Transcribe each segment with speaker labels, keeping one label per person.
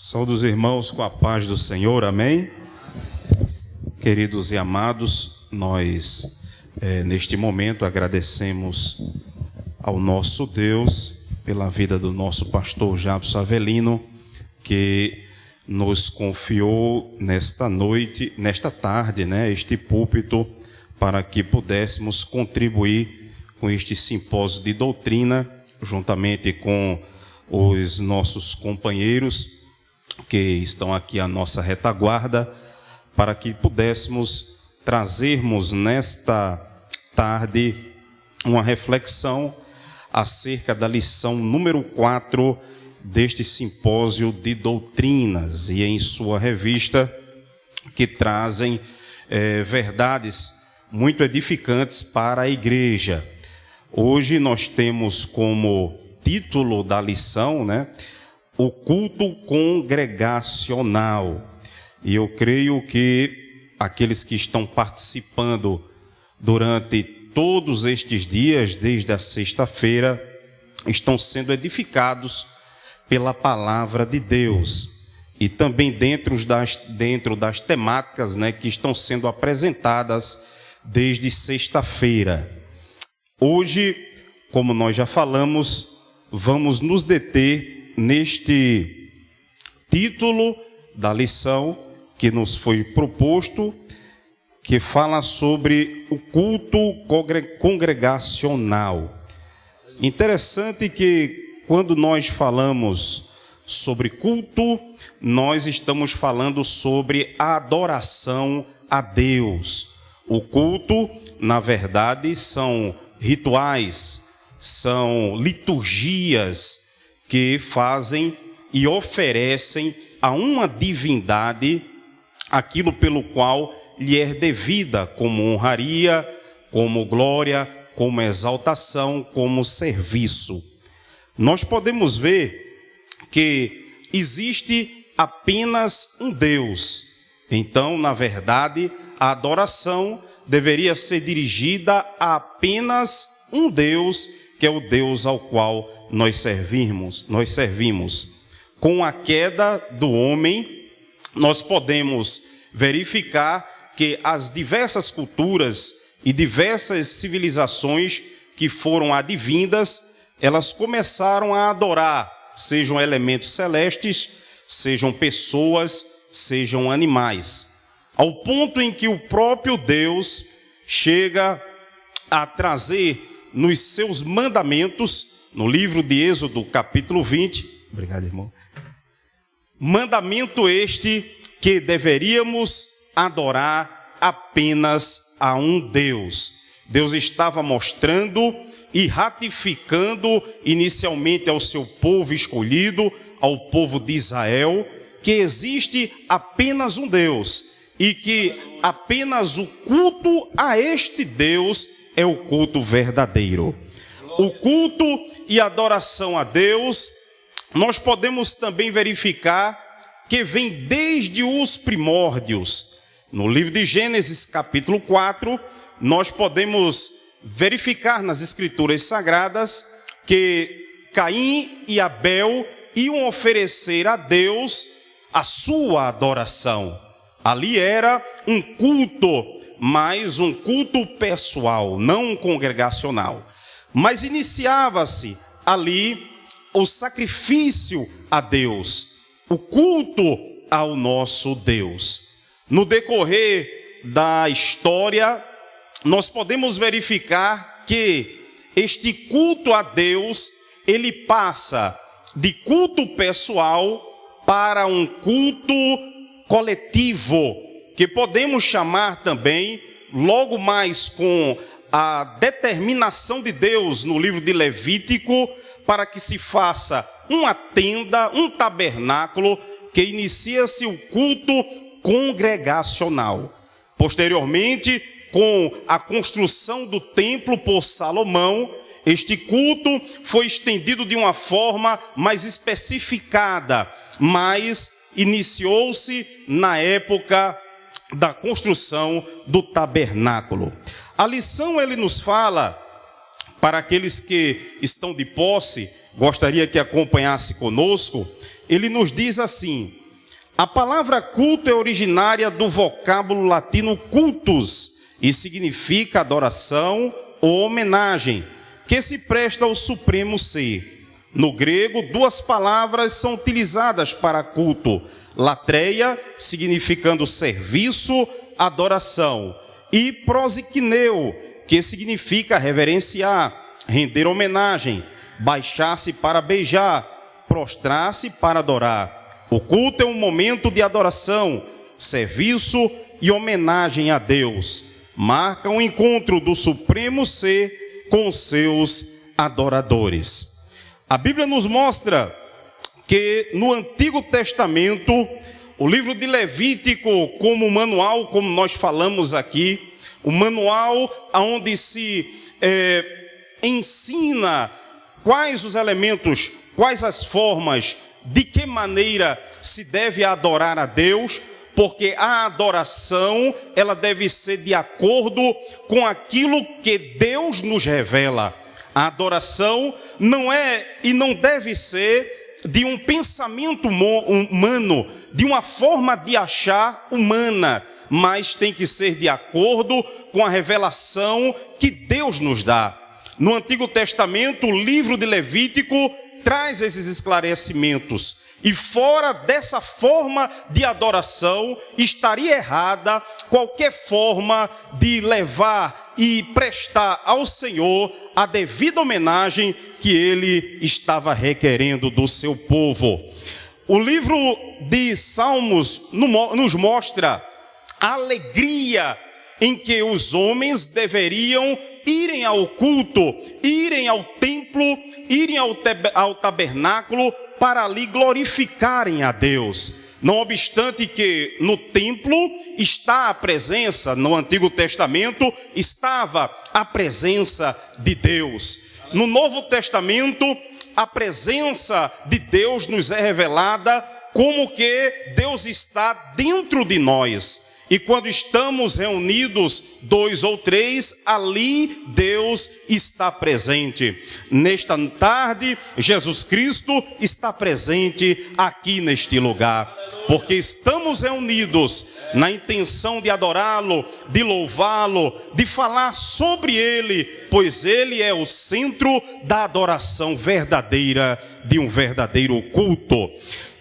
Speaker 1: Saúde os irmãos com a paz do Senhor, amém? Queridos e amados, nós neste momento agradecemos ao nosso Deus pela vida do nosso pastor Jabson Avelino, que nos confiou nesta tarde, este púlpito, para que pudéssemos contribuir com este simpósio de doutrina, juntamente com os nossos companheiros que estão aqui à nossa retaguarda, para que pudéssemos trazermos nesta tarde uma reflexão acerca da lição número 4 deste simpósio de doutrinas, e em sua revista, que trazem verdades muito edificantes para a igreja. Hoje nós temos como título da lição, o culto congregacional. E eu creio que aqueles que estão participando durante todos estes dias, desde a sexta-feira, estão sendo edificados pela palavra de Deus. E também dentro das temáticas que estão sendo apresentadas desde sexta-feira. Hoje, como nós já falamos, vamos nos deter neste título da lição que nos foi proposto, que fala sobre o culto congregacional. Interessante que quando nós falamos sobre culto, nós estamos falando sobre a adoração a Deus. O culto, na verdade, são rituais, são liturgias que fazem e oferecem a uma divindade aquilo pelo qual lhe é devida, como honraria, como glória, como exaltação, como serviço. Nós podemos ver que existe apenas um Deus. Então, na verdade, a adoração deveria ser dirigida a apenas um Deus, que é o Deus ao qual nós servimos. Com a queda do homem, nós podemos verificar que as diversas culturas e diversas civilizações que foram advindas, elas começaram a adorar, sejam elementos celestes, sejam pessoas, sejam animais, ao ponto em que o próprio Deus chega a trazer nos seus mandamentos, no livro de Êxodo, capítulo 20, obrigado, irmão, mandamento este que deveríamos adorar apenas a um Deus. Deus estava mostrando e ratificando inicialmente ao seu povo escolhido, ao povo de Israel, que existe apenas um Deus e que apenas o culto a este Deus é o culto verdadeiro. O culto e adoração a Deus, nós podemos também verificar que vem desde os primórdios. No livro de Gênesis, capítulo 4, nós podemos verificar nas Escrituras Sagradas que Caim e Abel iam oferecer a Deus a sua adoração. Ali era um culto, mas um culto pessoal, não congregacional. Mas iniciava-se ali o sacrifício a Deus, o culto ao nosso Deus. No decorrer da história, nós podemos verificar que este culto a Deus, ele passa de culto pessoal para um culto coletivo, que podemos chamar também, logo mais com a determinação de Deus no livro de Levítico, para que se faça uma tenda, um tabernáculo, que inicia-se o culto congregacional. Posteriormente, com a construção do templo por Salomão, este culto foi estendido de uma forma mais especificada, mas iniciou-se na época da construção do tabernáculo. A lição, ele nos fala, para aqueles que estão de posse gostaria que acompanhasse conosco, ele nos diz assim: a palavra culto é originária do vocábulo latino cultus e significa adoração ou homenagem, que se presta ao supremo ser. No grego, duas palavras são utilizadas para culto: latreia, significando serviço, adoração, e prosikneu, que significa reverenciar, render homenagem, baixar-se para beijar, prostrar-se para adorar. O culto é um momento de adoração, serviço e homenagem a Deus. Marca um encontro do supremo ser com os seus adoradores. A Bíblia nos mostra que no Antigo Testamento, o livro de Levítico, como manual, como nós falamos aqui, o manual onde se ensina quais os elementos, quais as formas, de que maneira se deve adorar a Deus, porque a adoração, ela deve ser de acordo com aquilo que Deus nos revela. A adoração não é e não deve ser de um pensamento humano, de uma forma de achar humana, mas tem que ser de acordo com a revelação que Deus nos dá. No Antigo Testamento, o livro de Levítico traz esses esclarecimentos. E fora dessa forma de adoração, estaria errada qualquer forma de levar e prestar ao Senhor a devida homenagem que Ele estava requerendo do seu povo. O livro de Salmos nos mostra a alegria em que os homens deveriam irem ao culto, irem ao templo, irem ao tabernáculo, para ali glorificarem a Deus. Não obstante que no templo está a presença, no Antigo Testamento estava a presença de Deus. No Novo Testamento, a presença de Deus nos é revelada como que Deus está dentro de nós. E quando estamos reunidos, 2 ou 3, ali Deus está presente. Nesta tarde, Jesus Cristo está presente aqui neste lugar. Porque estamos reunidos na intenção de adorá-lo, de louvá-lo, de falar sobre Ele, pois Ele é o centro da adoração verdadeira, de um verdadeiro culto.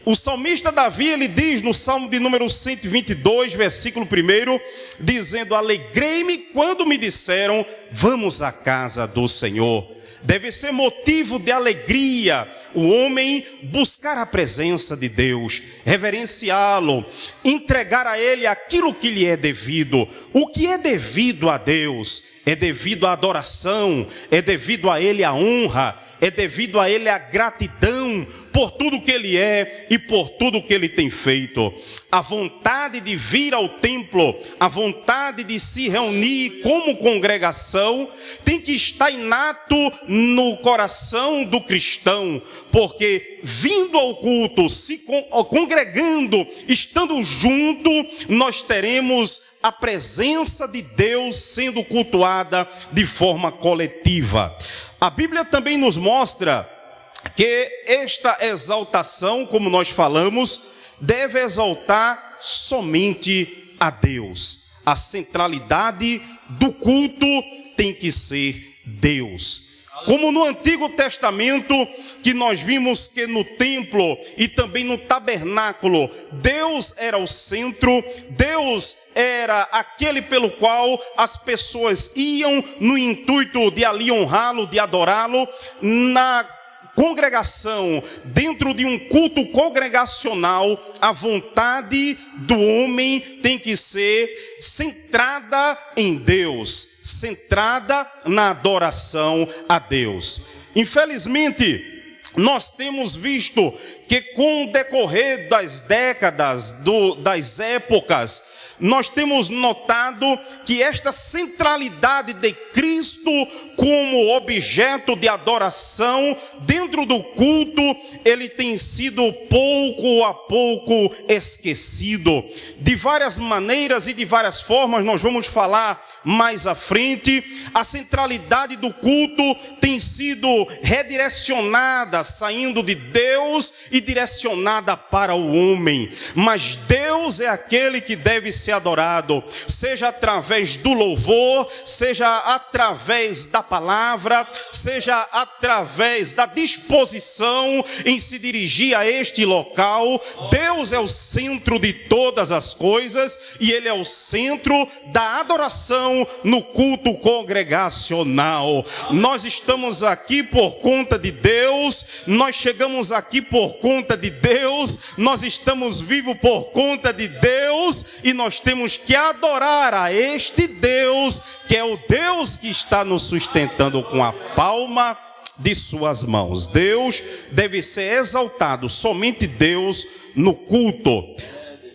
Speaker 1: O salmista Davi, ele diz no Salmo de número 122, versículo 1, dizendo: alegrei-me quando me disseram, vamos à casa do Senhor. Deve ser motivo de alegria o homem buscar a presença de Deus, reverenciá-lo, entregar a Ele aquilo que lhe é devido. O que é devido a Deus é devido à adoração, é devido a Ele a honra, é devido a Ele a gratidão por tudo que Ele é e por tudo que Ele tem feito. A vontade de vir ao templo, a vontade de se reunir como congregação, tem que estar inato no coração do cristão, porque vindo ao culto, se congregando, estando junto, nós teremos a presença de Deus sendo cultuada de forma coletiva. A Bíblia também nos mostra que esta exaltação, como nós falamos, deve exaltar somente a Deus. A centralidade do culto tem que ser Deus. Como no Antigo Testamento, que nós vimos que no templo e também no tabernáculo, Deus era o centro, Deus era aquele pelo qual as pessoas iam no intuito de ali honrá-lo, de adorá-lo. Na congregação, dentro de um culto congregacional, a vontade do homem tem que ser centrada em Deus, centrada na adoração a Deus. Infelizmente, nós temos visto que com o decorrer das décadas, das épocas, nós temos notado que esta centralidade de Cristo como objeto de adoração dentro do culto, ele tem sido pouco a pouco esquecido. De várias maneiras e de várias formas, nós vamos falar mais à frente. A centralidade do culto tem sido redirecionada, saindo de Deus e direcionada para o homem. Mas Deus é aquele que deve ser adorado, seja através do louvor, seja através da palavra, seja através da disposição em se dirigir a este local. Deus é o centro de todas as coisas e ele é o centro da adoração no culto congregacional. Nós estamos aqui por conta de Deus, nós chegamos aqui por conta de Deus, nós estamos vivos por conta de Deus e nós temos que adorar a este Deus, que é o Deus que está nos sustentando com a palma de suas mãos. Deus deve ser exaltado, somente Deus no culto.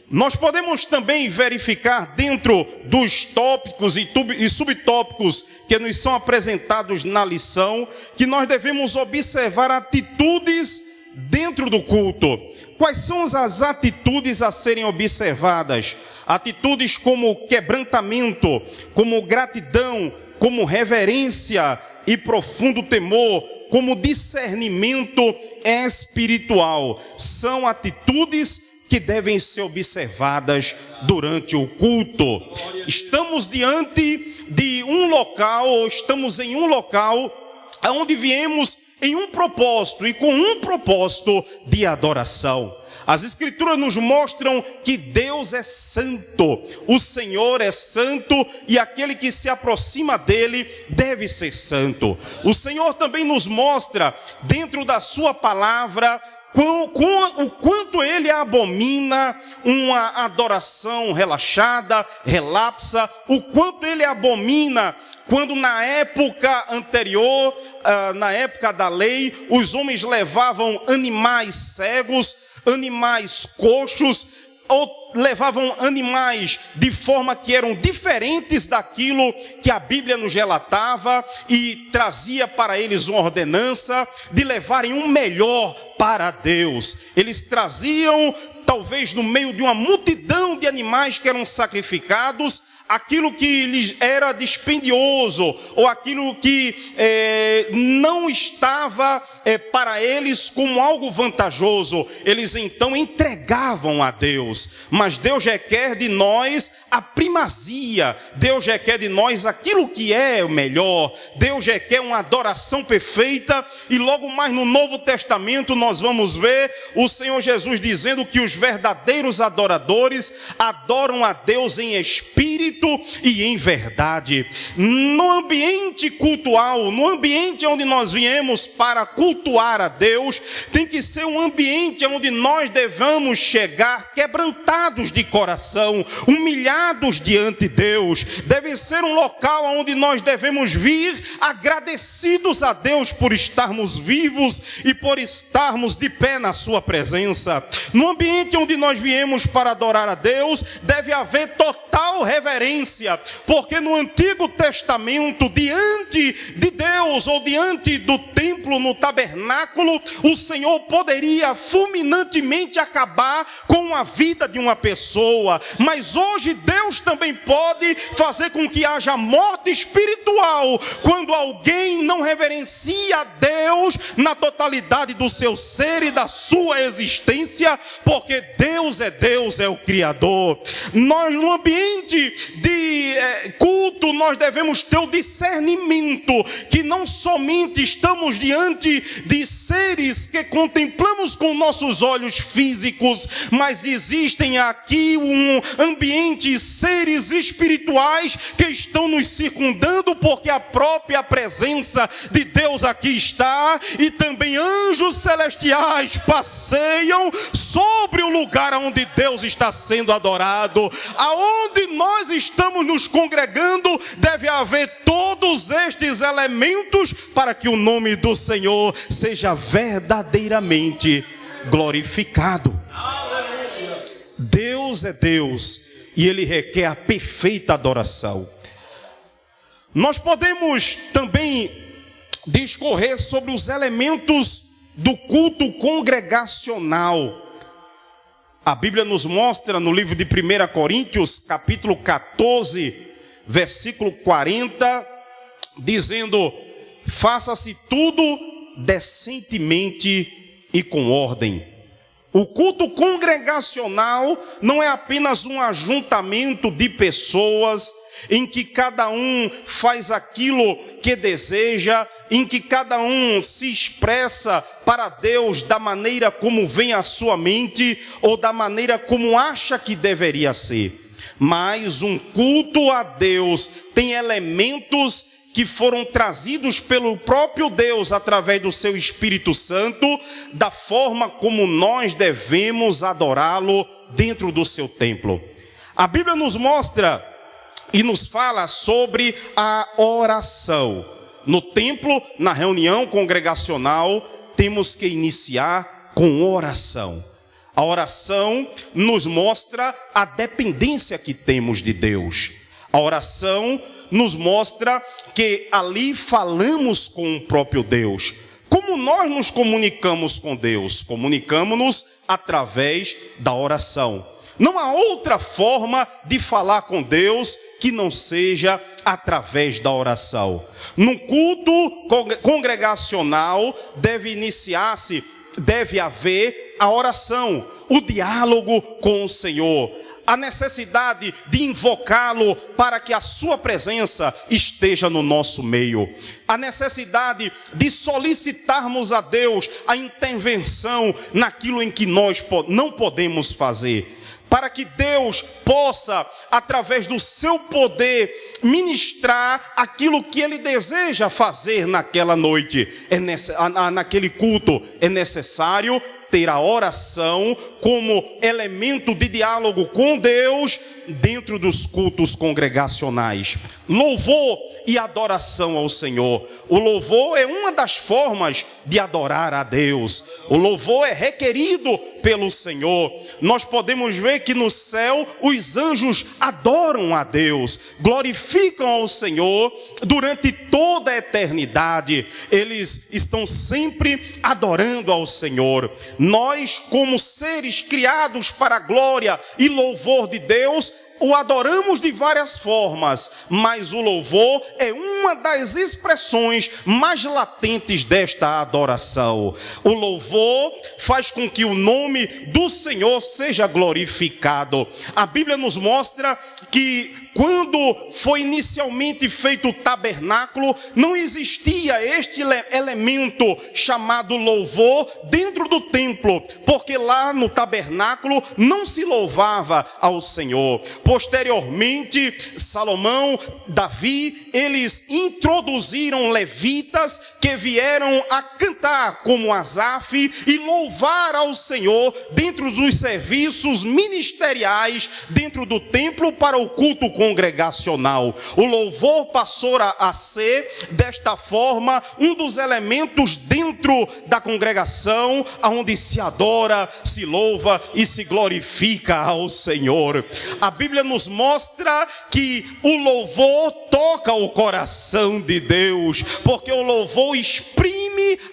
Speaker 1: Nós podemos também verificar dentro dos tópicos e subtópicos que nos são apresentados na lição, que nós devemos observar atitudes dentro do culto. Quais são as atitudes a serem observadas? Atitudes como quebrantamento, como gratidão, como reverência e profundo temor, como discernimento espiritual. São atitudes que devem ser observadas durante o culto. Estamos diante de um local, ou estamos em um local onde viemos em um propósito e com um propósito de adoração. As Escrituras nos mostram que Deus é santo, o Senhor é santo e aquele que se aproxima dele deve ser santo. O Senhor também nos mostra dentro da sua palavra o quanto ele abomina uma adoração relaxada, relapsa, o quanto ele abomina quando na época anterior, na época da lei, os homens levavam animais cegos, animais coxos, ou levavam animais de forma que eram diferentes daquilo que a Bíblia nos relatava e trazia para eles uma ordenança de levarem um melhor para Deus. Eles traziam, talvez no meio de uma multidão de animais que eram sacrificados, aquilo que lhes era dispendioso, ou aquilo que não estava para eles como algo vantajoso, eles então entregavam a Deus. Mas Deus requer de nós a primazia, Deus requer de nós aquilo que é o melhor, Deus requer uma adoração perfeita, e logo mais no Novo Testamento nós vamos ver o Senhor Jesus dizendo que os verdadeiros adoradores adoram a Deus em espírito e em verdade. No ambiente cultual, no ambiente onde nós viemos para cultuar a Deus, tem que ser um ambiente onde nós devemos chegar quebrantados de coração, humilhados diante de Deus. Deve ser um local onde nós devemos vir agradecidos a Deus por estarmos vivos e por estarmos de pé na sua presença. No ambiente onde nós viemos para adorar a Deus, deve haver total reverência, porque no Antigo Testamento, diante de Deus ou diante do templo, no tabernáculo, o Senhor poderia fulminantemente acabar com a vida de uma pessoa, mas hoje Deus também pode fazer com que haja morte espiritual quando alguém não reverencia a Deus na totalidade do seu ser e da sua existência, porque Deus, é o Criador. Nós, no ambiente de culto, nós devemos ter o discernimento que não somente estamos diante de seres que contemplamos com nossos olhos físicos, mas existem aqui um ambiente, seres espirituais que estão nos circundando, porque a própria presença de Deus aqui está, e também anjos celestiais passeiam sobre o lugar onde Deus está sendo adorado. Aonde nós estamos nos congregando, deve haver todos estes elementos para que o nome do Senhor seja verdadeiramente glorificado. Deus é Deus e ele requer a perfeita adoração. Nós podemos também discorrer sobre os elementos do culto congregacional. A Bíblia nos mostra no livro de 1 Coríntios, capítulo 14, versículo 40, dizendo: faça-se tudo decentemente e com ordem. O culto congregacional não é apenas um ajuntamento de pessoas em que cada um faz aquilo que deseja, em que cada um se expressa para Deus da maneira como vem à sua mente ou da maneira como acha que deveria ser. Mas um culto a Deus tem elementos que foram trazidos pelo próprio Deus através do seu Espírito Santo, da forma como nós devemos adorá-lo dentro do seu templo. A Bíblia nos mostra e nos fala sobre a oração. No templo, na reunião congregacional, temos que iniciar com oração. A oração nos mostra a dependência que temos de Deus. A oração nos mostra que ali falamos com o próprio Deus. Como nós nos comunicamos com Deus? Comunicamos-nos através da oração. Não há outra forma de falar com Deus que não seja através da oração. Num culto congregacional deve haver a oração, o diálogo com o Senhor, a necessidade de invocá-lo para que a sua presença esteja no nosso meio, a necessidade de solicitarmos a Deus a intervenção naquilo em que nós não podemos fazer, para que Deus possa, através do seu poder, ministrar aquilo que Ele deseja fazer naquela noite, naquele culto. É necessário ter a oração como elemento de diálogo com Deus dentro dos cultos congregacionais. Louvor e adoração ao Senhor. O louvor é uma das formas de adorar a Deus. O louvor é requerido pelo Senhor. Nós podemos ver que no céu os anjos adoram a Deus, glorificam ao Senhor durante toda a eternidade. Eles estão sempre adorando ao Senhor. Nós, como seres criados para a glória e louvor de Deus, o adoramos de várias formas, mas o louvor é uma das expressões mais latentes desta adoração. O louvor faz com que o nome do Senhor seja glorificado. A Bíblia nos mostra que quando foi inicialmente feito o tabernáculo, não existia este elemento chamado louvor dentro do templo, porque lá no tabernáculo não se louvava ao Senhor. Posteriormente, Salomão, Davi, eles introduziram levitas que vieram a cantar como Asaf e louvar ao Senhor dentro dos serviços ministeriais dentro do templo para o culto congregacional. O louvor passou a ser, desta forma, um dos elementos dentro da congregação, onde se adora, se louva e se glorifica ao Senhor. A Bíblia nos mostra que o louvor toca o coração de Deus, porque o louvor exprime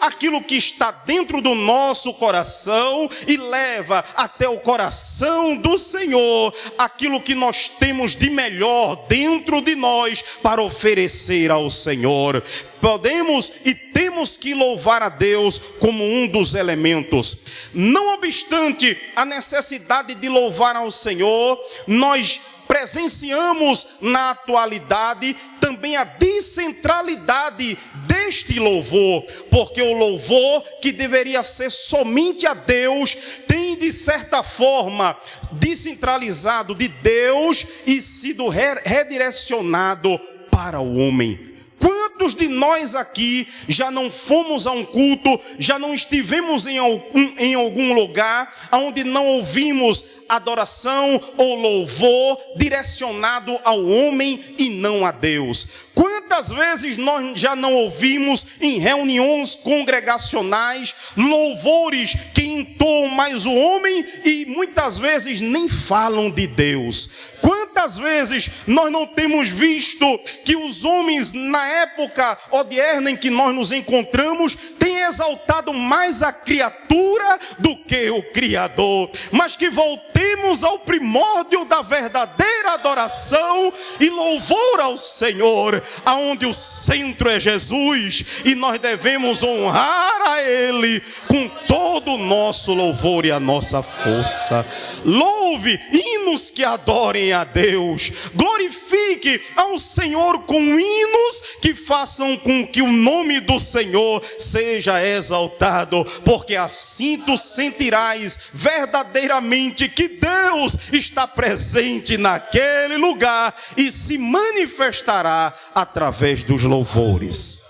Speaker 1: aquilo que está dentro do nosso coração e leva até o coração do Senhor aquilo que nós temos de melhor dentro de nós para oferecer ao Senhor. Podemos e temos que louvar a Deus como um dos elementos. Não obstante a necessidade de louvar ao Senhor, nós presenciamos na atualidade também a descentralidade deste louvor, porque o louvor que deveria ser somente a Deus tem de certa forma descentralizado de Deus e sido redirecionado para o homem. Quantos de nós aqui já não fomos a um culto, já não estivemos em algum lugar onde não ouvimos adoração ou louvor direcionado ao homem e não a Deus? Quantas vezes nós já não ouvimos em reuniões congregacionais louvores que entoam mais o homem e muitas vezes nem falam de Deus? Quantas Quantas vezes nós não temos visto que os homens, na época odierna em que nós nos encontramos, têm exaltado mais a criatura do que o Criador, mas que voltemos ao primórdio da verdadeira adoração e louvor ao Senhor, aonde o centro é Jesus, e nós devemos honrar a Ele com todo o nosso louvor e a nossa força. Louve hinos que adorem a Deus, glorifique ao Senhor com hinos que façam com que o nome do Senhor seja exaltado, porque assim tu sentirás verdadeiramente que Deus está presente naquele lugar e se manifestará através dos louvores.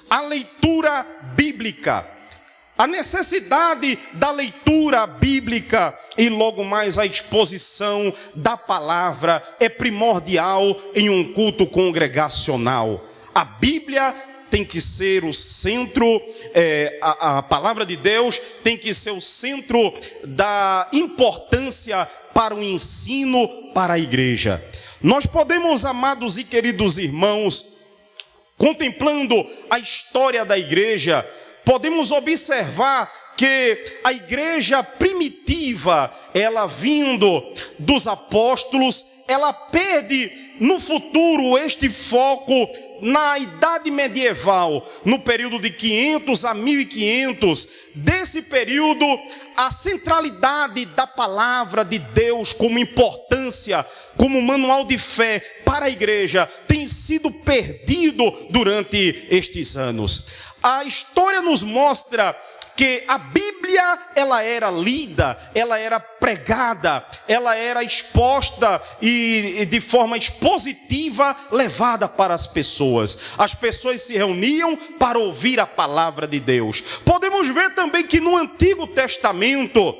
Speaker 1: A leitura bíblica, a necessidade da leitura bíblica e logo mais a exposição da palavra é primordial em um culto congregacional. A Bíblia tem que ser o centro, a palavra de Deus tem que ser o centro da importância para o ensino para a igreja. Nós podemos, amados e queridos irmãos, contemplando a história da igreja, podemos observar que a igreja primitiva, ela vindo dos apóstolos, ela perde no futuro este foco na idade medieval, no período de 500 a 1500, desse período, a centralidade da palavra de Deus como importância, como manual de fé para a igreja, tem sido perdido durante estes anos. A história nos mostra que a Bíblia, ela era lida, ela era pregada, ela era exposta e de forma expositiva levada para as pessoas. As pessoas se reuniam para ouvir a palavra de Deus. Podemos ver também que no Antigo Testamento,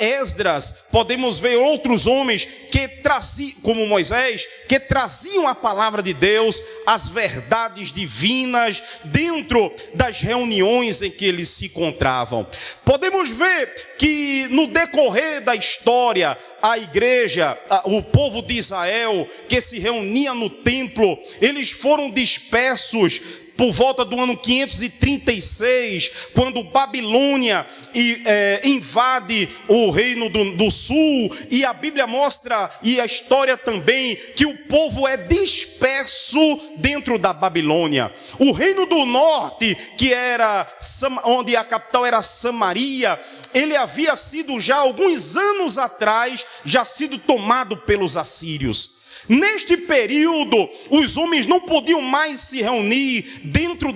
Speaker 1: Esdras, podemos ver outros homens que traziam, como Moisés, que traziam a palavra de Deus, as verdades divinas dentro das reuniões em que eles se encontravam. Podemos ver que no decorrer da história, a igreja, o povo de Israel que se reunia no templo, eles foram dispersos por volta do ano 536, quando Babilônia invade o reino do sul, e a Bíblia mostra, e a história também, que o povo é disperso dentro da Babilônia. O reino do norte, que era onde a capital era Samaria, ele havia sido já alguns anos atrás, já sido tomado pelos assírios. Neste período, os homens não podiam mais se reunir dentro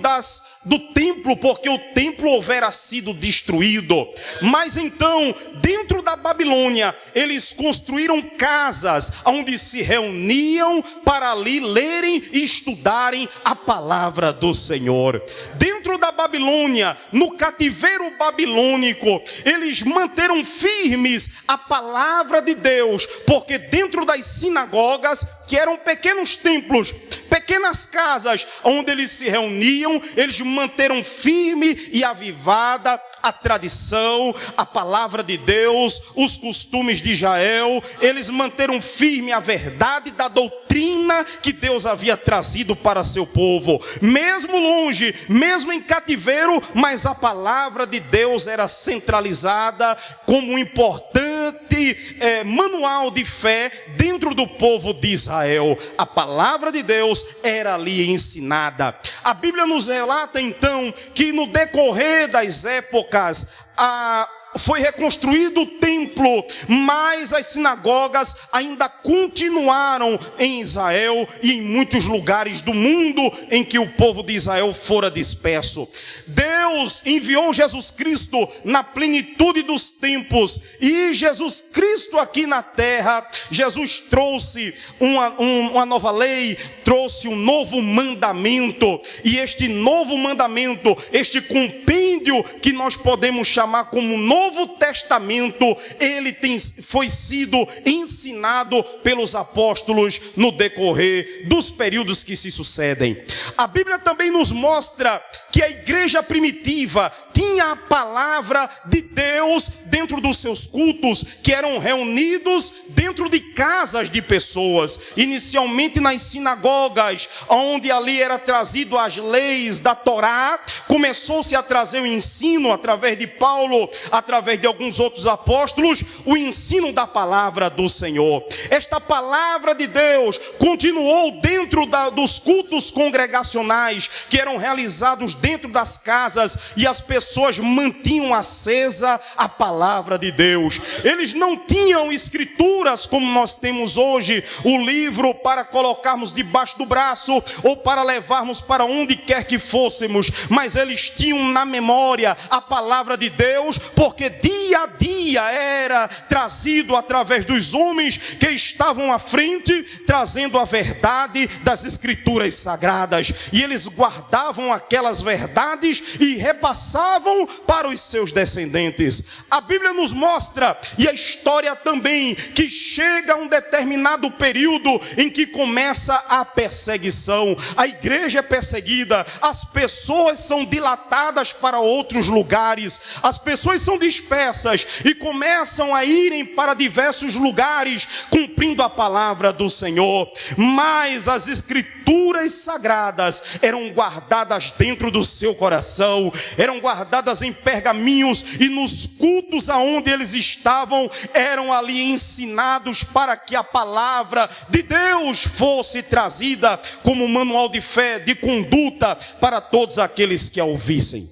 Speaker 1: do templo, porque o templo houvera sido destruído. Mas então, dentro da Babilônia, eles construíram casas onde se reuniam para ali lerem e estudarem a palavra do Senhor. Dentro da Babilônia, no cativeiro babilônico, eles manteram firmes a palavra de Deus, porque dentro das sinagogas, que eram pequenos templos, pequenas casas onde eles se reuniam, eles manteram firme e avivada a tradição, a palavra de Deus, os costumes de Israel. Eles manteram firme a verdade da doutrina que Deus havia trazido para seu povo, mesmo longe, mesmo em cativeiro, mas a palavra de Deus era centralizada como um importante manual de fé dentro do povo de Israel. A palavra de Deus era ali ensinada. A Bíblia nos relata então que no decorrer das épocas foi reconstruído o templo, mas as sinagogas ainda continuaram em Israel e em muitos lugares do mundo em que o povo de Israel fora disperso. Deus enviou Jesus Cristo na plenitude dos tempos, e Jesus Cristo aqui na terra, Jesus trouxe uma nova lei, trouxe um novo mandamento, e este novo mandamento, este compêndio que nós podemos chamar como Novo Testamento, ele foi sido ensinado pelos apóstolos no decorrer dos períodos que se sucedem. A Bíblia também nos mostra que a igreja primitiva tinha tinha a palavra de Deus dentro dos seus cultos, que eram reunidos dentro de casas de pessoas, inicialmente nas sinagogas, onde ali era trazido as leis da Torá. Começou-se a trazer o ensino através de Paulo, através de alguns outros apóstolos, o ensino da palavra do Senhor. Esta palavra de Deus continuou dentro dos cultos congregacionais, que eram realizados dentro das casas, e as pessoas mantinham acesa a palavra de Deus. Eles não tinham escrituras como nós temos hoje, o livro para colocarmos debaixo do braço ou para levarmos para onde quer que fôssemos, mas eles tinham na memória a palavra de Deus, porque dia a dia era trazido através dos homens que estavam à frente, trazendo a verdade das escrituras sagradas, e eles guardavam aquelas verdades e repassavam para os seus descendentes. A Bíblia nos mostra, e a história também, que chega um determinado período em que começa a perseguição. A igreja é perseguida, as pessoas são dilatadas para outros lugares, as pessoas são dispersas e começam a irem para diversos lugares cumprindo a palavra do Senhor, mas as escrituras sagradas eram guardadas dentro do seu coração, eram guardadas em pergaminhos, e nos cultos aonde eles estavam eram ali ensinados para que a palavra de Deus fosse trazida como manual de fé, de conduta para todos aqueles que a ouvissem.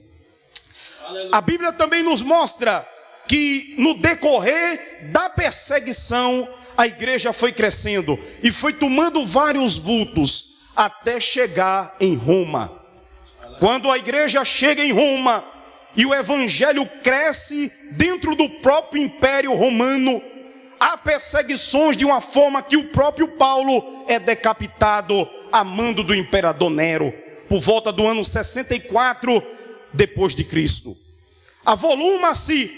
Speaker 1: A Bíblia também nos mostra que no decorrer da perseguição a igreja foi crescendo e foi tomando vários vultos até chegar em Roma. Quando a igreja chega em Roma e o evangelho cresce dentro do próprio Império Romano, há perseguições de uma forma que o próprio Paulo é decapitado a mando do imperador Nero, por volta do ano 64 depois de Cristo. Avoluma-se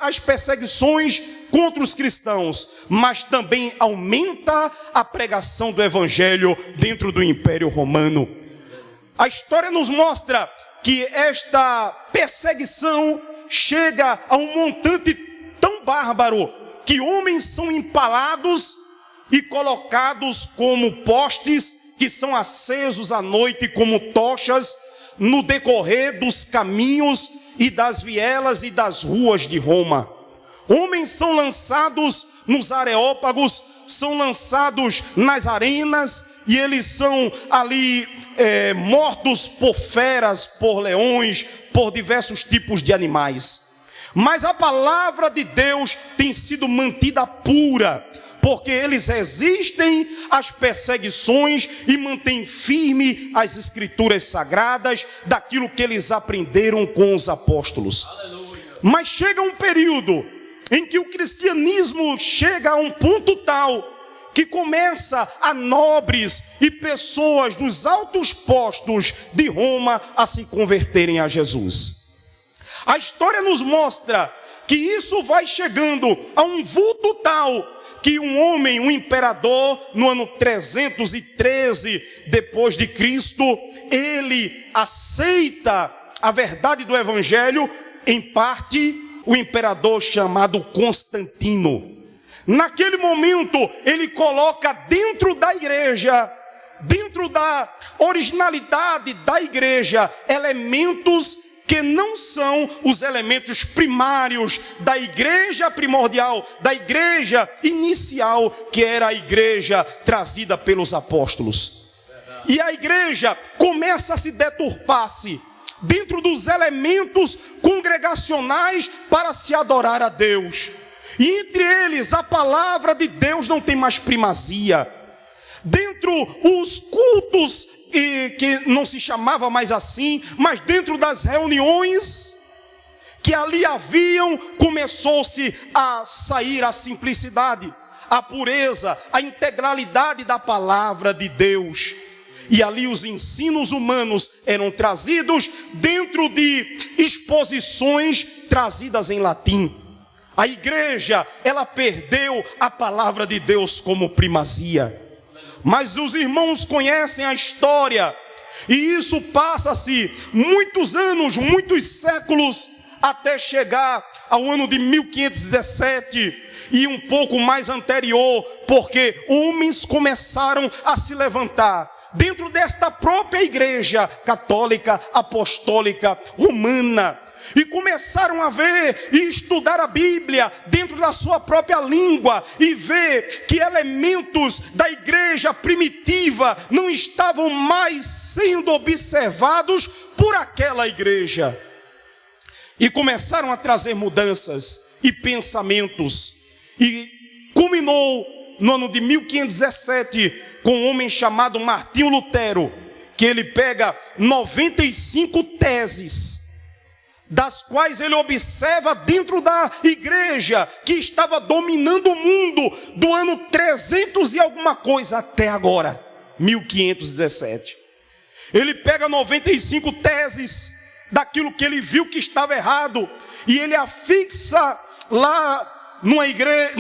Speaker 1: as perseguições contra os cristãos, mas também aumenta a pregação do evangelho dentro do Império Romano. A história nos mostra que esta perseguição chega a um montante tão bárbaro que homens são empalados e colocados como postes que são acesos à noite como tochas no decorrer dos caminhos e das vielas e das ruas de Roma. Homens são lançados nos areópagos, são lançados nas arenas, e eles são ali mortos por feras, por leões, por diversos tipos de animais. Mas a palavra de Deus tem sido mantida pura, porque eles resistem às perseguições e mantêm firme as escrituras sagradas daquilo que eles aprenderam com os apóstolos. Aleluia. Mas chega um período em que o cristianismo chega a um ponto tal que começa a nobres e pessoas dos altos postos de Roma a se converterem a Jesus. A história nos mostra que isso vai chegando a um vulto tal que um homem, um imperador, no ano 313 depois de Cristo, ele aceita a verdade do evangelho, em parte, o imperador chamado Constantino. Naquele momento, ele coloca dentro da igreja, dentro da originalidade da igreja, elementos que não são os elementos primários da igreja primordial, da igreja inicial, que era a igreja trazida pelos apóstolos. E a igreja começa a se deturpar-se dentro dos elementos congregacionais para se adorar a Deus. E entre eles, a palavra de Deus não tem mais primazia. Dentro os cultos, que não se chamava mais assim, mas dentro das reuniões que ali haviam, começou-se a sair a simplicidade, a pureza, a integralidade da palavra de Deus. E ali os ensinos humanos eram trazidos dentro de exposições trazidas em latim. A igreja, ela perdeu a palavra de Deus como primazia. Mas os irmãos conhecem a história E isso passa-se muitos anos, muitos séculos, até chegar ao ano de 1517 e um pouco mais anterior, porque homens começaram a se levantar dentro desta própria igreja católica, apostólica, romana, e começaram a ver e estudar a Bíblia dentro da sua própria língua e ver que elementos da igreja primitiva não estavam mais sendo observados por aquela igreja. E começaram a trazer mudanças e pensamentos. E culminou no ano de 1517 com um homem chamado Martinho Lutero, que ele pega 95 teses, das quais ele observa dentro da igreja que estava dominando o mundo do ano 300 e alguma coisa até agora, 1517. Ele pega 95 teses daquilo que ele viu que estava errado e ele afixa lá numa igreja,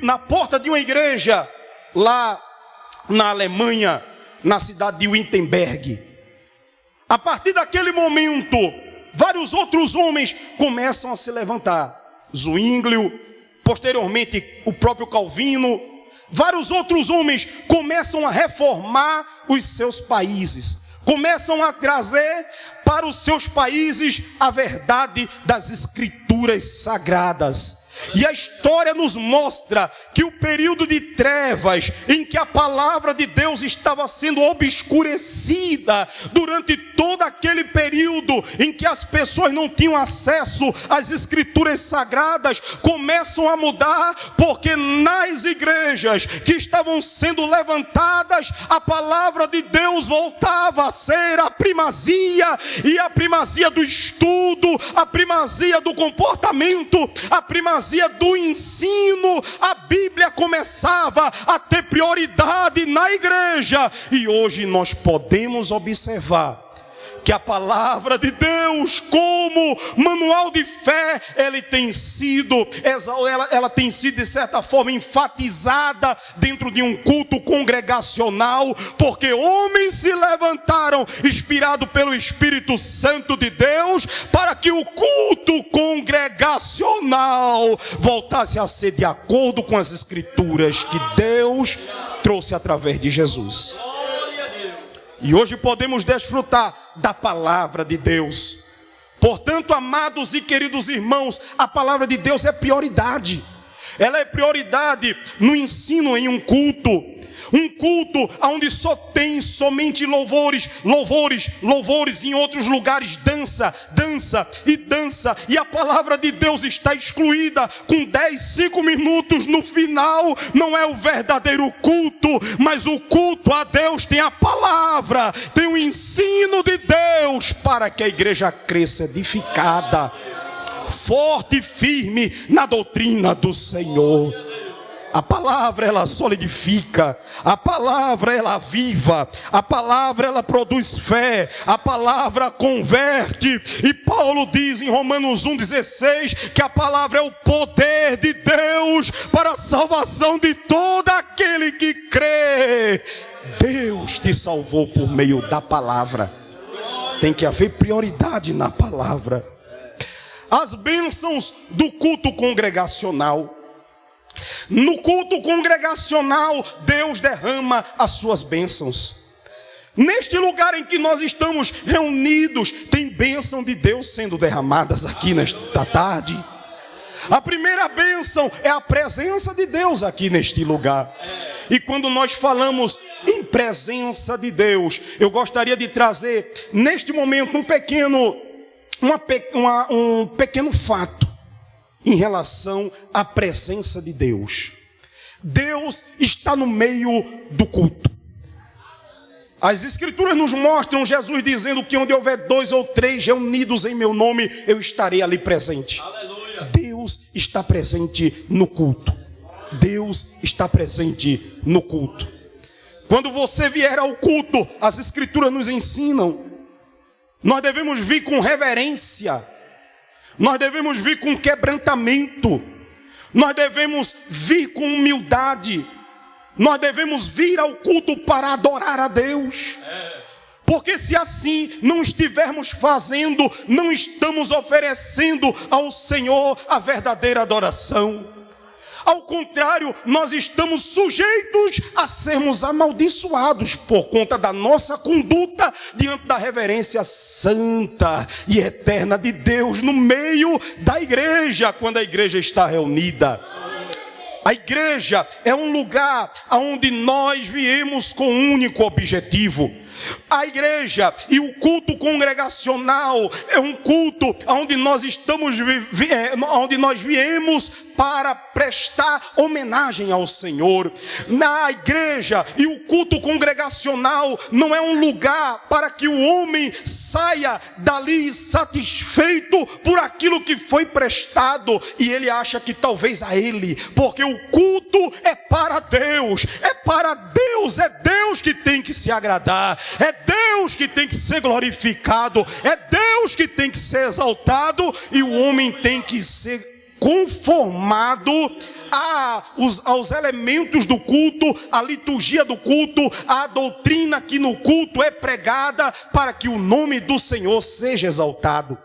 Speaker 1: na porta de uma igreja lá na Alemanha, na cidade de Wittenberg. A partir daquele momento, vários outros homens começam a se levantar. Zwinglio, posteriormente o próprio Calvino, vários outros homens começam a reformar os seus países. Começam a trazer para os seus países a verdade das escrituras sagradas. E a história nos mostra que o período de trevas em que a palavra de Deus estava sendo obscurecida, durante todo aquele período em que as pessoas não tinham acesso às escrituras sagradas, começam a mudar, porque nas igrejas que estavam sendo levantadas, a palavra de Deus voltava a ser a primazia, e a primazia do estudo, a primazia do comportamento, a primazia do ensino. A Bíblia começava a ter prioridade na igreja. E hoje nós podemos observar que a palavra de Deus, como manual de fé, ela tem sido de certa forma enfatizada dentro de um culto congregacional, porque homens se levantaram, inspirados pelo Espírito Santo de Deus, para que o culto congregacional voltasse a ser de acordo com as Escrituras que Deus trouxe através de Jesus. E hoje podemos desfrutar da palavra de Deus. Portanto, amados e queridos irmãos, a palavra de Deus é prioridade. Ela é prioridade no ensino em um culto. Um culto onde só tem somente louvores, em outros lugares dança. E a palavra de Deus está excluída com 5 minutos no final. Não é o verdadeiro culto, mas o culto a Deus tem a palavra, tem o ensino de Deus, para que a igreja cresça edificada, forte e firme na doutrina do Senhor. A palavra, ela solidifica, a palavra, ela aviva, a palavra, ela produz fé, a palavra converte. E Paulo diz em Romanos 1,16 que a palavra é o poder de Deus para a salvação de todo aquele que crê. Deus te salvou por meio da palavra. Tem que haver prioridade na palavra. As bênçãos do culto congregacional. No culto congregacional, Deus derrama as suas bênçãos. Neste lugar em que nós estamos reunidos, tem bênção de Deus sendo derramadas aqui nesta tarde. A primeira bênção é a presença de Deus aqui neste lugar. E quando nós falamos em presença de Deus, eu gostaria de trazer neste momento um pequeno fato em relação à presença de Deus. Deus está no meio do culto. As Escrituras nos mostram Jesus dizendo que onde houver 2 ou 3 reunidos em meu nome, eu estarei ali presente. Aleluia. Deus está presente no culto. Deus está presente no culto. Quando você vier ao culto, as Escrituras nos ensinam, nós devemos vir com reverência. Nós devemos vir com quebrantamento. Nós devemos vir com humildade. Nós devemos vir ao culto para adorar a Deus. Porque se assim não estivermos fazendo, não estamos oferecendo ao Senhor a verdadeira adoração. Ao contrário, nós estamos sujeitos a sermos amaldiçoados por conta da nossa conduta diante da reverência santa e eterna de Deus no meio da igreja, quando a igreja está reunida. A igreja é um lugar onde nós viemos com um único objetivo. A igreja e o culto congregacional é um culto onde nós onde nós viemos para prestar homenagem ao Senhor. Na igreja e o culto congregacional não é um lugar para que o homem saia dali satisfeito por aquilo que foi prestado e ele acha que talvez a ele, porque o culto é para Deus, é Deus que tem que se agradar, é Deus que tem que ser glorificado, é Deus que tem que ser exaltado, e o homem tem que ser conformado aos elementos do culto, à liturgia do culto, à doutrina que no culto é pregada, para que o nome do Senhor seja exaltado.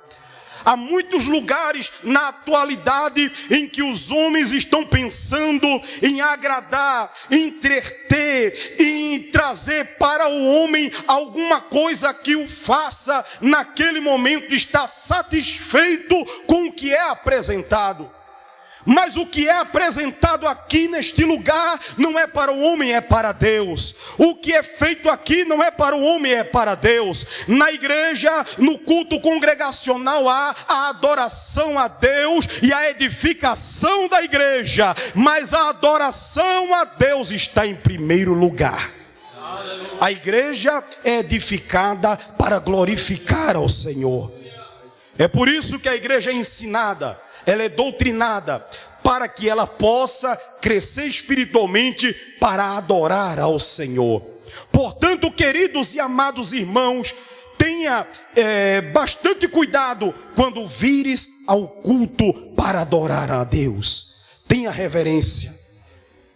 Speaker 1: Há muitos lugares na atualidade em que os homens estão pensando em agradar, em entreter, em trazer para o homem alguma coisa que o faça naquele momento estar satisfeito com o que é apresentado. Mas o que é apresentado aqui neste lugar não é para o homem, é para Deus. O que é feito aqui não é para o homem, é para Deus. Na igreja, no culto congregacional, há a adoração a Deus e a edificação da igreja. Mas a adoração a Deus está em primeiro lugar. A igreja é edificada para glorificar ao Senhor. É por isso que a igreja é ensinada, ela é doutrinada, para que ela possa crescer espiritualmente para adorar ao Senhor. Portanto, queridos e amados irmãos, tenha bastante cuidado quando vires ao culto para adorar a Deus. Tenha reverência.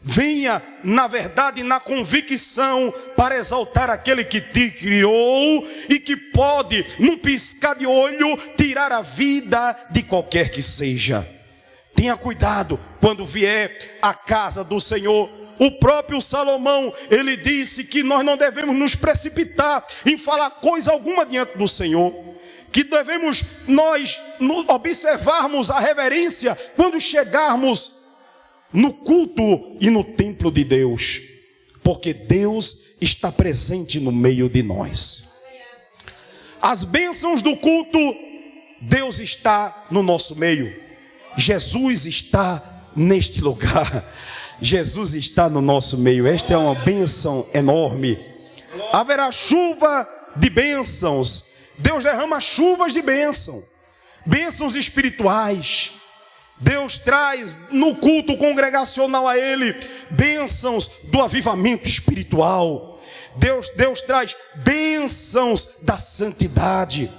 Speaker 1: Venha, na verdade, na convicção para exaltar aquele que te criou e que pode, num piscar de olho, tirar a vida de qualquer que seja. Tenha cuidado quando vier à casa do Senhor. O próprio Salomão, ele disse que nós não devemos nos precipitar em falar coisa alguma diante do Senhor. Que devemos nós observarmos a reverência quando chegarmos no culto e no templo de Deus, porque Deus está presente no meio de nós. As bênçãos do culto, Deus está no nosso meio. Jesus está neste lugar. Jesus está no nosso meio. Esta é uma bênção enorme. Haverá chuva de bênçãos. Deus derrama chuvas de bênção, bênçãos espirituais. Deus traz no culto congregacional a Ele bênçãos do avivamento espiritual. Deus traz bênçãos da santidade.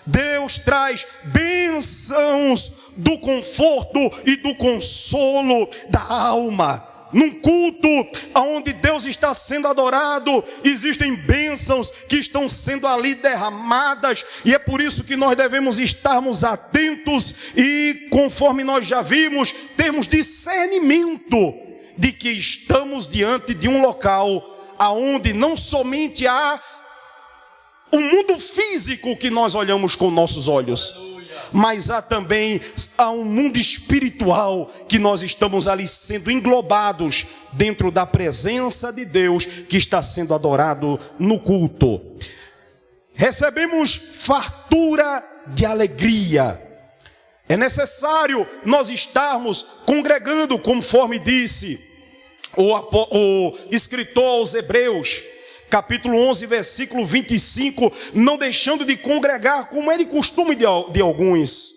Speaker 1: Deus traz bênçãos do conforto e do consolo da alma. Num culto onde Deus está sendo adorado, existem bênçãos que estão sendo ali derramadas, e é por isso que nós devemos estarmos atentos e, conforme nós já vimos, termos discernimento de que estamos diante de um local onde não somente há o mundo físico que nós olhamos com nossos olhos, mas há também um mundo espiritual que nós estamos ali sendo englobados dentro da presença de Deus que está sendo adorado no culto. Recebemos fartura de alegria. É necessário nós estarmos congregando, conforme disse o escritor aos Hebreus, capítulo 11, versículo 25, não deixando de congregar, como é de costume de alguns.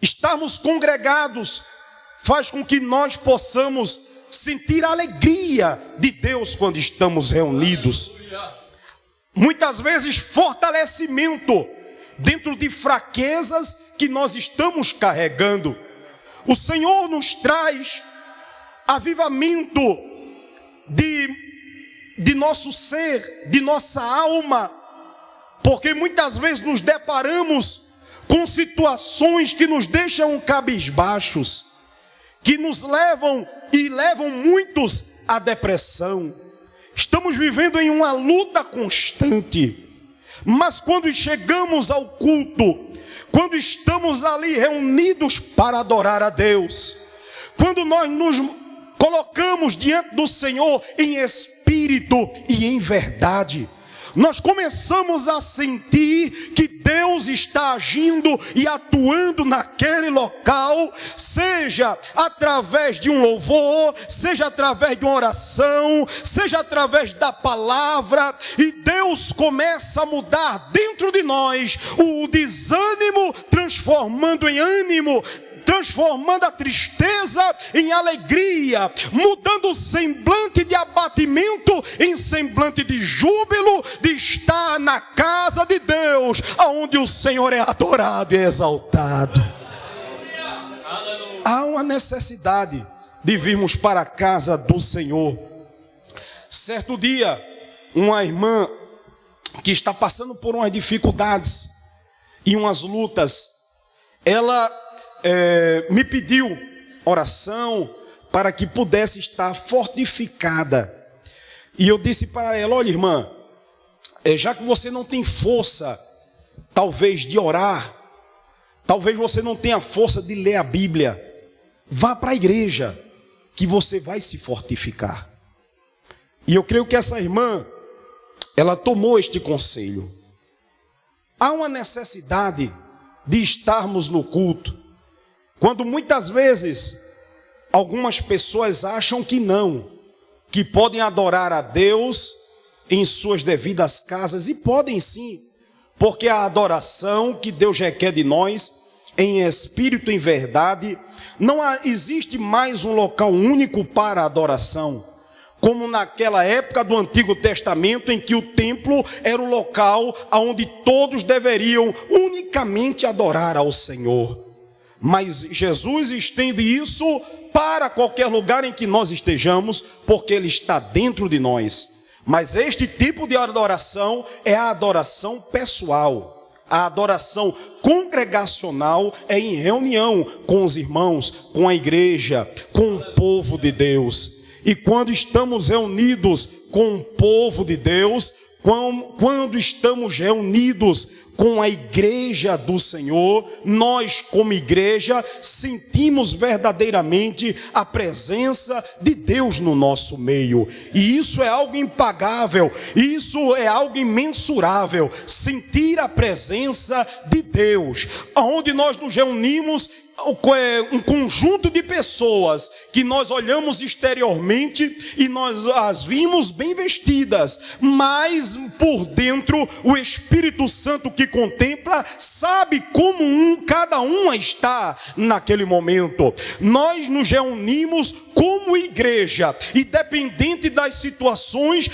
Speaker 1: Estarmos congregados faz com que nós possamos sentir a alegria de Deus quando estamos reunidos. Muitas vezes fortalecimento dentro de fraquezas que nós estamos carregando. O Senhor nos traz avivamento de nosso ser, de nossa alma, porque muitas vezes nos deparamos com situações que nos deixam cabisbaixos, que nos levam e levam muitos à depressão. Estamos vivendo em uma luta constante, mas quando chegamos ao culto, quando estamos ali reunidos para adorar a Deus, quando nós nos colocamos diante do Senhor em espírito e em verdade, nós começamos a sentir que Deus está agindo e atuando naquele local, seja através de um louvor, seja através de uma oração, seja através da palavra, e Deus começa a mudar dentro de nós o desânimo, transformando em ânimo, transformando a tristeza em alegria, mudando o semblante de abatimento em semblante de júbilo, de estar na casa de Deus, onde o Senhor é adorado e exaltado. Há uma necessidade de virmos para a casa do Senhor. Certo dia, uma irmã que está passando por umas dificuldades e umas lutas, ela me pediu oração para que pudesse estar fortificada. E eu disse para ela: olha, irmã, já que você não tem força, talvez, de orar, talvez você não tenha força de ler a Bíblia, vá para a igreja, que você vai se fortificar. E eu creio que essa irmã, ela tomou este conselho. Há uma necessidade de estarmos no culto, quando muitas vezes algumas pessoas acham que não, que podem adorar a Deus em suas devidas casas, e podem sim, porque a adoração que Deus requer de nós, em espírito e em verdade, não existe mais um local único para a adoração, como naquela época do Antigo Testamento, em que o templo era o local onde todos deveriam unicamente adorar ao Senhor. Mas Jesus estende isso para qualquer lugar em que nós estejamos, porque Ele está dentro de nós. Mas este tipo de adoração é a adoração pessoal. A adoração congregacional é em reunião com os irmãos, com a igreja, com o povo de Deus. E quando estamos reunidos com o povo de Deus, quando estamos reunidos com a igreja do Senhor, nós como igreja sentimos verdadeiramente a presença de Deus no nosso meio. E isso é algo impagável, isso é algo imensurável, sentir a presença de Deus, onde nós nos reunimos, um conjunto de pessoas que nós olhamos exteriormente e nós as vimos bem vestidas, mas por dentro o Espírito Santo que contempla sabe como cada uma está naquele momento. Nós nos reunimos como igreja, independente das situações,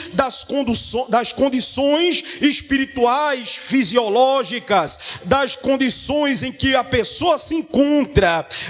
Speaker 1: das condições espirituais, fisiológicas, das condições em que a pessoa se encontra,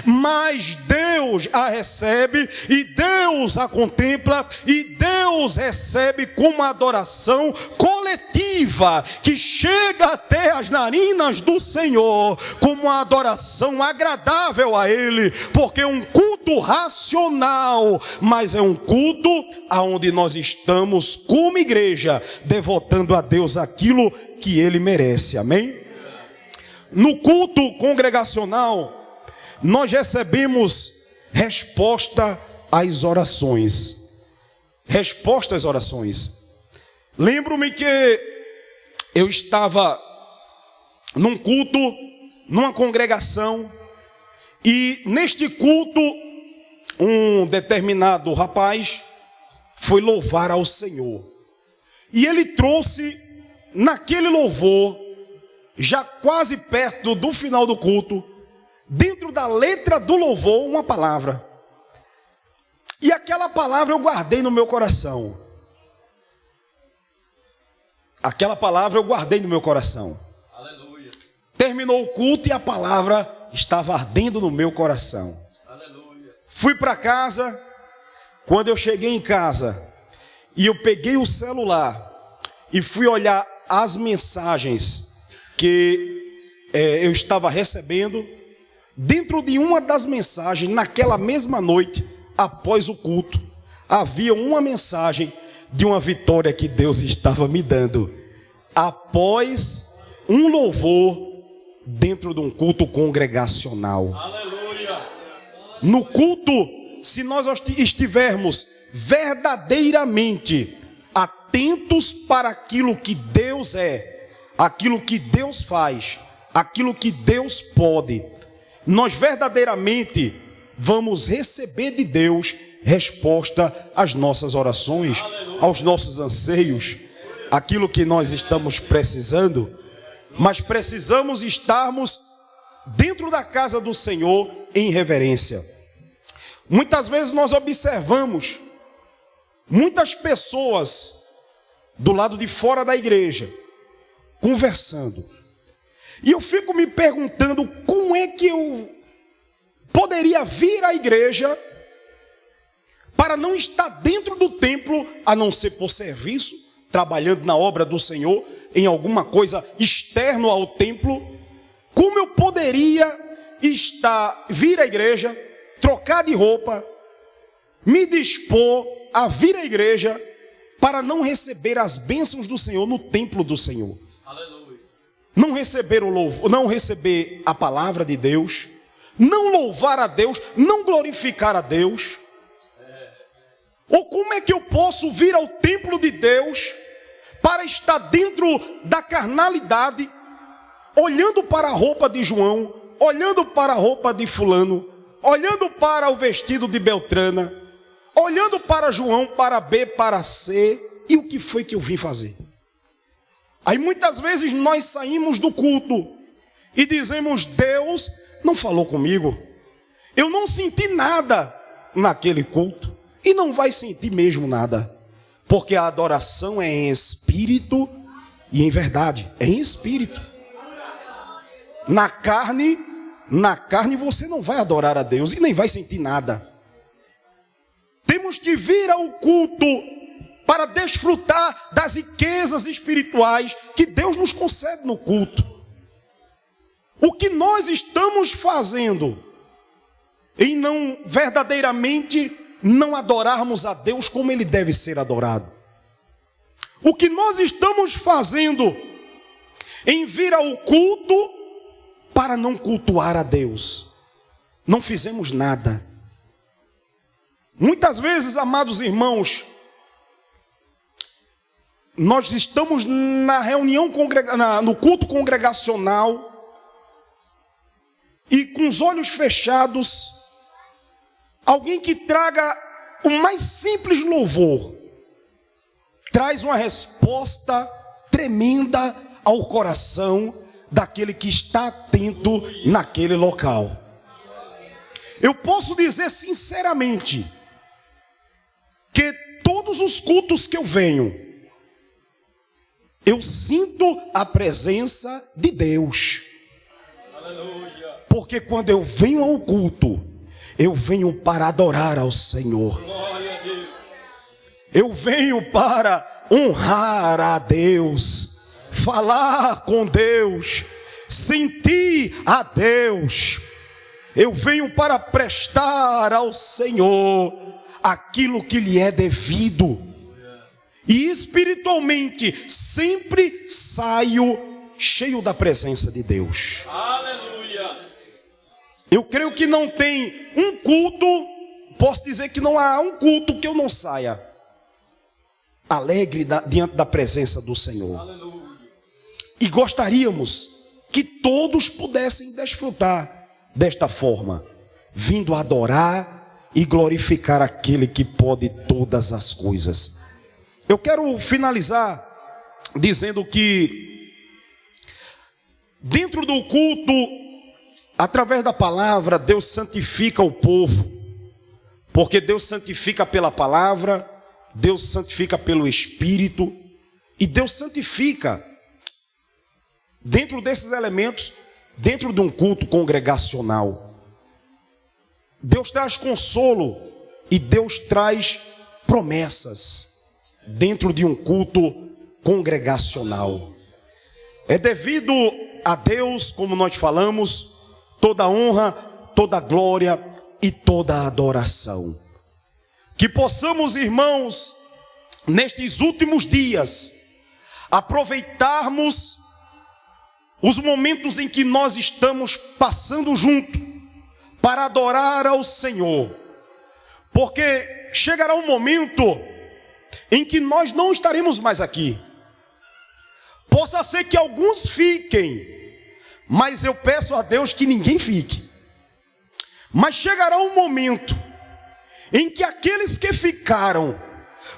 Speaker 1: mas Deus a recebe e Deus a contempla e Deus recebe como adoração coletiva que chega até as narinas do Senhor, como uma adoração agradável a Ele, porque é um culto racional, mas é um culto aonde nós estamos como igreja devotando a Deus aquilo que Ele merece. Amém? No culto congregacional nós recebemos resposta às orações. Resposta às orações. Lembro-me que eu estava num culto, numa congregação, e neste culto, um determinado rapaz foi louvar ao Senhor. E ele trouxe, naquele louvor, já quase perto do final do culto, dentro da letra do louvor, uma palavra. E aquela palavra eu guardei no meu coração. Aquela palavra eu guardei no meu coração. Aleluia. Terminou o culto e a palavra estava ardendo no meu coração. Aleluia. Fui para casa. Quando eu cheguei em casa e eu peguei o celular e fui olhar as mensagens que eu estava recebendo. Dentro de uma das mensagens, naquela mesma noite, após o culto, havia uma mensagem de uma vitória que Deus estava me dando, após um louvor dentro de um culto congregacional. Aleluia. No culto, se nós estivermos verdadeiramente atentos para aquilo que Deus é, aquilo que Deus faz, aquilo que Deus pode, nós verdadeiramente vamos receber de Deus resposta às nossas orações, aos nossos anseios, aquilo que nós estamos precisando. Mas precisamos estarmos dentro da casa do Senhor em reverência. Muitas vezes nós observamos muitas pessoas do lado de fora da igreja conversando. E eu fico me perguntando como é que eu poderia vir à igreja para não estar dentro do templo, a não ser por serviço, trabalhando na obra do Senhor, em alguma coisa externo ao templo. Como eu poderia vir à igreja, trocar de roupa, me dispor a vir à igreja para não receber as bênçãos do Senhor no templo do Senhor? Não receber o louvor, não receber a palavra de Deus, não louvar a Deus, não glorificar a Deus. Ou como é que eu posso vir ao templo de Deus para estar dentro da carnalidade, olhando para a roupa de João, olhando para a roupa de fulano, olhando para o vestido de Beltrana, olhando para João, para B, para C, e o que foi que eu vim fazer? Aí muitas vezes nós saímos do culto e dizemos: Deus não falou comigo, eu não senti nada naquele culto, e não vai sentir mesmo nada, porque a adoração é em espírito e em verdade, é em espírito. Na carne você não vai adorar a Deus e nem vai sentir nada. Temos que vir ao culto para desfrutar das riquezas espirituais que Deus nos concede no culto. O que nós estamos fazendo em não verdadeiramente não adorarmos a Deus como Ele deve ser adorado? O que nós estamos fazendo em vir ao culto para não cultuar a Deus? Não fizemos nada. Muitas vezes, amados irmãos, nós estamos na reunião, no culto congregacional, e com os olhos fechados, alguém que traga o mais simples louvor, traz uma resposta tremenda ao coração daquele que está atento naquele local. Eu posso dizer sinceramente que todos os cultos que eu venho, eu sinto a presença de Deus. Porque quando eu venho ao culto, eu venho para adorar ao Senhor. Eu venho para honrar a Deus, falar com Deus, sentir a Deus. Eu venho para prestar ao Senhor aquilo que lhe é devido. E espiritualmente sempre saio cheio da presença de Deus. Aleluia. Eu creio que não tem um culto, posso dizer que não há um culto que eu não saia alegre diante da presença do Senhor. Aleluia. E gostaríamos que todos pudessem desfrutar desta forma, vindo adorar e glorificar aquele que pode todas as coisas. Eu quero finalizar dizendo que dentro do culto, através da palavra, Deus santifica o povo, porque Deus santifica pela palavra, Deus santifica pelo Espírito, e Deus santifica dentro desses elementos, dentro de um culto congregacional. Deus traz consolo e Deus traz promessas dentro de um culto congregacional. É devido a Deus, como nós falamos, toda honra, toda glória e toda adoração. Que possamos, irmãos, nestes últimos dias, aproveitarmos os momentos em que nós estamos passando junto para adorar ao Senhor. Porque chegará um momento em que nós não estaremos mais aqui. Possa ser que alguns fiquem, mas eu peço a Deus que ninguém fique. Mas chegará um momento em que aqueles que ficaram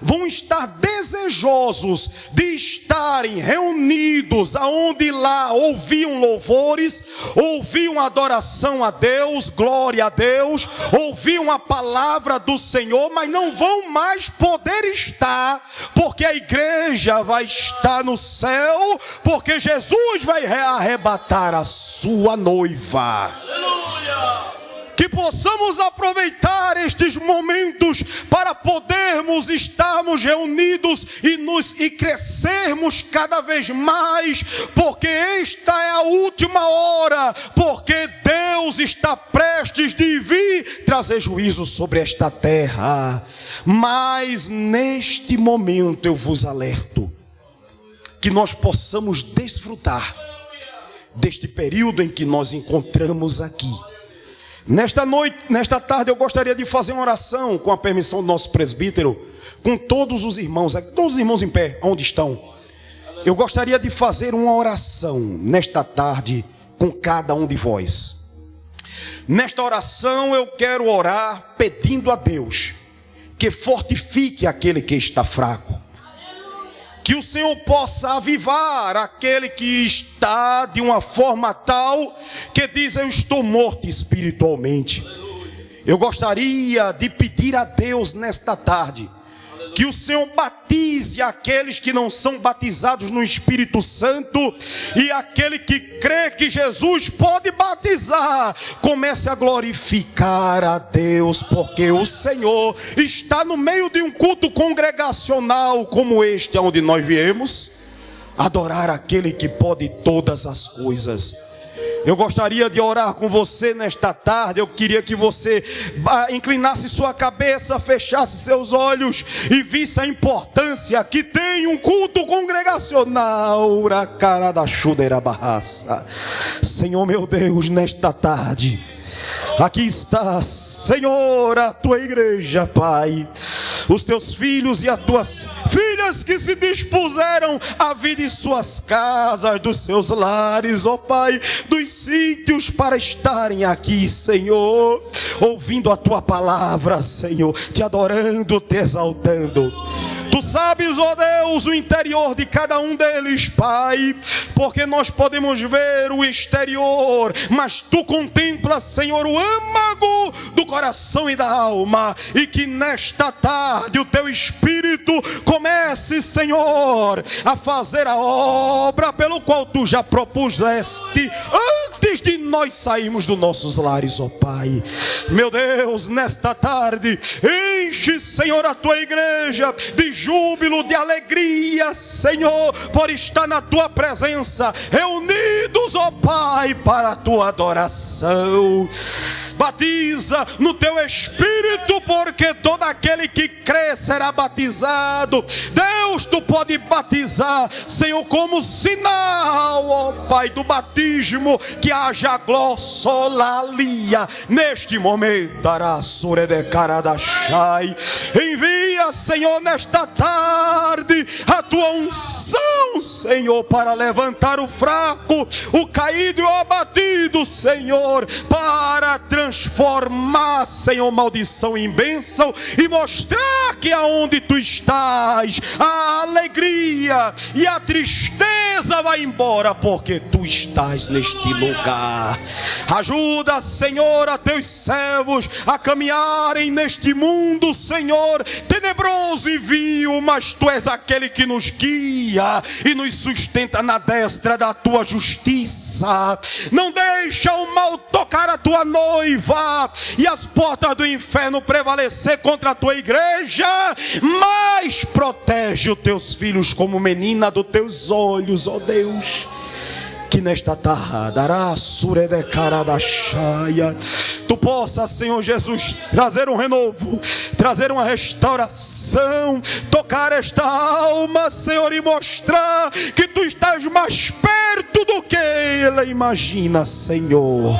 Speaker 1: vão estar desejosos de estarem reunidos aonde lá ouviam louvores, ouviam adoração a Deus, glória a Deus, ouviam a palavra do Senhor, mas não vão mais poder estar, porque a igreja vai estar no céu, porque Jesus vai arrebatar a sua noiva. Aleluia! Que possamos aproveitar estes momentos para podermos estarmos reunidos e crescermos cada vez mais, porque esta é a última hora, porque Deus está prestes de vir trazer juízo sobre esta terra. Mas neste momento eu vos alerto, que nós possamos desfrutar deste período em que nós encontramos aqui. Nesta noite, nesta tarde, eu gostaria de fazer uma oração, com a permissão do nosso presbítero, com todos os irmãos em pé, onde estão. Eu gostaria de fazer uma oração nesta tarde com cada um de vós. Nesta oração eu quero orar pedindo a Deus que fortifique aquele que está fraco. Que o Senhor possa avivar aquele que está de uma forma tal que diz: eu estou morto espiritualmente. Eu gostaria de pedir a Deus nesta tarde que o Senhor batize aqueles que não são batizados no Espírito Santo, e aquele que crê que Jesus pode batizar, comece a glorificar a Deus, porque o Senhor está no meio de um culto congregacional como este, onde nós viemos adorar aquele que pode todas as coisas. Eu gostaria de orar com você nesta tarde. Eu queria que você inclinasse sua cabeça, fechasse seus olhos e visse a importância que tem um culto congregacional. Senhor meu Deus, nesta tarde, aqui está, Senhor, a tua igreja, Pai. Os teus filhos e as tuas filhas que se dispuseram a vir de suas casas, dos seus lares, ó Pai, dos sítios para estarem aqui, Senhor, ouvindo a tua palavra, Senhor, te adorando, te exaltando. Tu sabes, ó Deus, o interior de cada um deles, Pai, porque nós podemos ver o exterior, mas tu contemplas, Senhor, o âmago do coração e da alma, e que nesta tarde o teu Espírito comece, Senhor, a fazer a obra pelo qual tu já propuseste antes de nós sairmos dos nossos lares, ó Pai. Meu Deus, nesta tarde, enche, Senhor, a tua igreja de júbilo, de alegria, Senhor, por estar na tua presença, reunidos, ó Pai, para a tua adoração. Batiza no teu Espírito, porque todo aquele que crê será batizado. Deus, tu pode batizar, Senhor, como sinal, ó Pai, do batismo, que haja glossolalia neste momento. Envia, Senhor, nesta tarde a tua unção, Senhor, para levantar o fraco, o caído e o abatido, Senhor, para transformar, Senhor, maldição em bênção e mostrar que aonde tu estás, a alegria e a tristeza vai embora, porque tu estás neste lugar. Ajuda, Senhor, a teus servos a caminharem neste mundo, Senhor, tenebroso e vil, mas tu és aquele que nos guia e nos sustenta na destra da tua justiça. Não deixa o mal tocar a tua noiva e as portas do inferno prevalecer contra a tua igreja, mas protege os teus filhos como menina dos teus olhos, ó Deus.
Speaker 2: que nesta tarde, Tu possa, Senhor Jesus, trazer um renovo, trazer uma restauração, tocar esta alma, Senhor, e mostrar que Tu estás mais perto do que ela imagina, Senhor.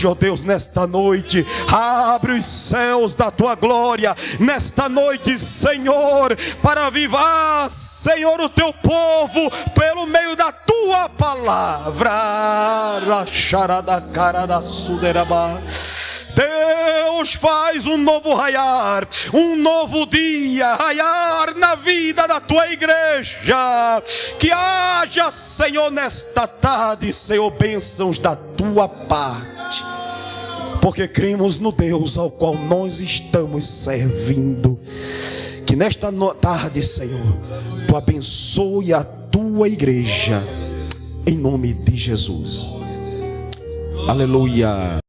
Speaker 2: Ó Deus, nesta noite, abre os céus da Tua glória, nesta noite, Senhor, para avivar, Senhor, o Teu povo, pelo meio da Tua palavra. Deus, faz um novo raiar, um novo dia, raiar na vida da Tua igreja. Que haja, Senhor, nesta tarde, Senhor, bênçãos da Tua parte, porque cremos no Deus ao qual nós estamos servindo. Que nesta tarde, Senhor, Tu abençoe a Tua igreja, em nome de Jesus. Aleluia.